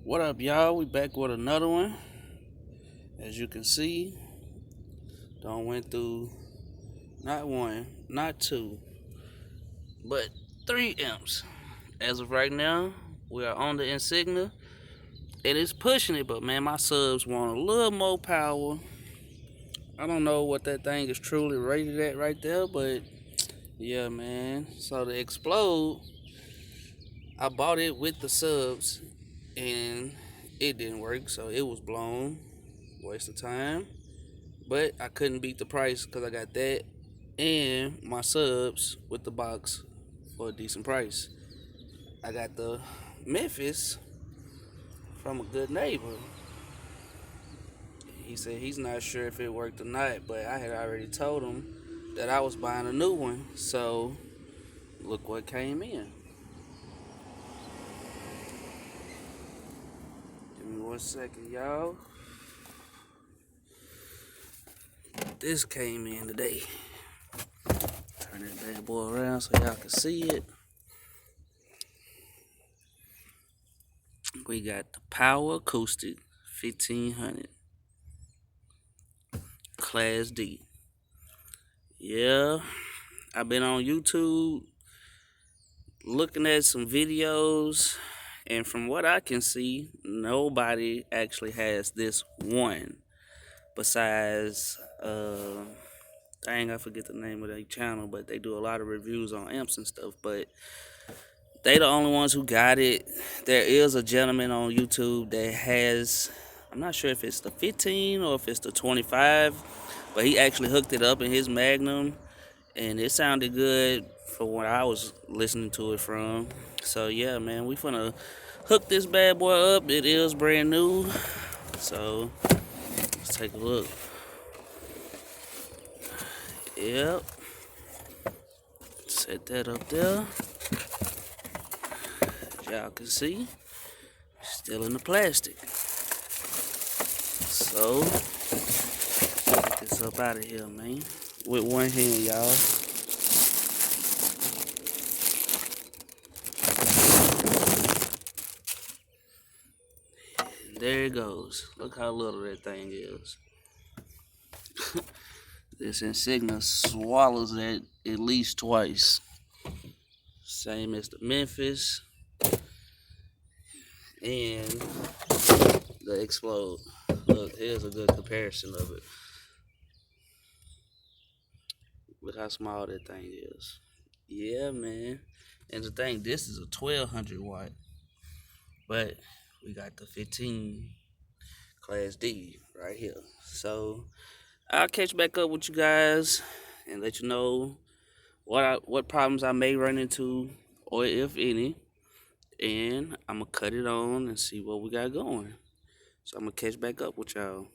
What up, y'all? We back with another one. As you can see, went through not one, not two, but 3 amps. As of right now, we are on the Insignia. It is pushing it, but man, my subs want a little more power. I don't know what that thing is truly rated at right there, but yeah, man. So to explode, I bought it with the subs, and it didn't work, so it was blown. Waste of time. But I couldn't beat the price because I got that and my subs with the box for a decent price. I got the Memphis from a good neighbor. He said he's not sure if it worked or not, but I had already told him that I was buying a new one. So look what came in. Give me 1 second, y'all. This came in today. Turn that bad boy around so y'all can see it. We got the Power Acoustik 1500 Class D. Yeah, I've been on YouTube looking at some videos, and from what I can see, nobody actually has this one besides dang, I forget the name of their channel, but they do a lot of reviews on amps and stuff. But they the only ones who got it. There is a gentleman on YouTube that has, I'm not sure if it's the 15 or if it's the 25, but he actually hooked it up in his Magnum, and it sounded good for what I was listening to it from. So yeah, man, we finna hook this bad boy up. It is brand new, so let's take a look. Yep, set that up there. As y'all can see, still in the plastic. So get this up out of here, man, with one hand, y'all. There it goes. Look how little that thing is. This Insignia swallows that at least twice. Same as the Memphis and the Explode. Look, here's a good comparison of it. Look how small that thing is. Yeah, man. And the thing, this is a 1200 watt, but we got the 15 Class D right here. So I'll catch back up with you guys and let you know what problems I may run into, or if any, and I'm gonna cut it on and see what we got going. So I'm gonna catch back up with y'all.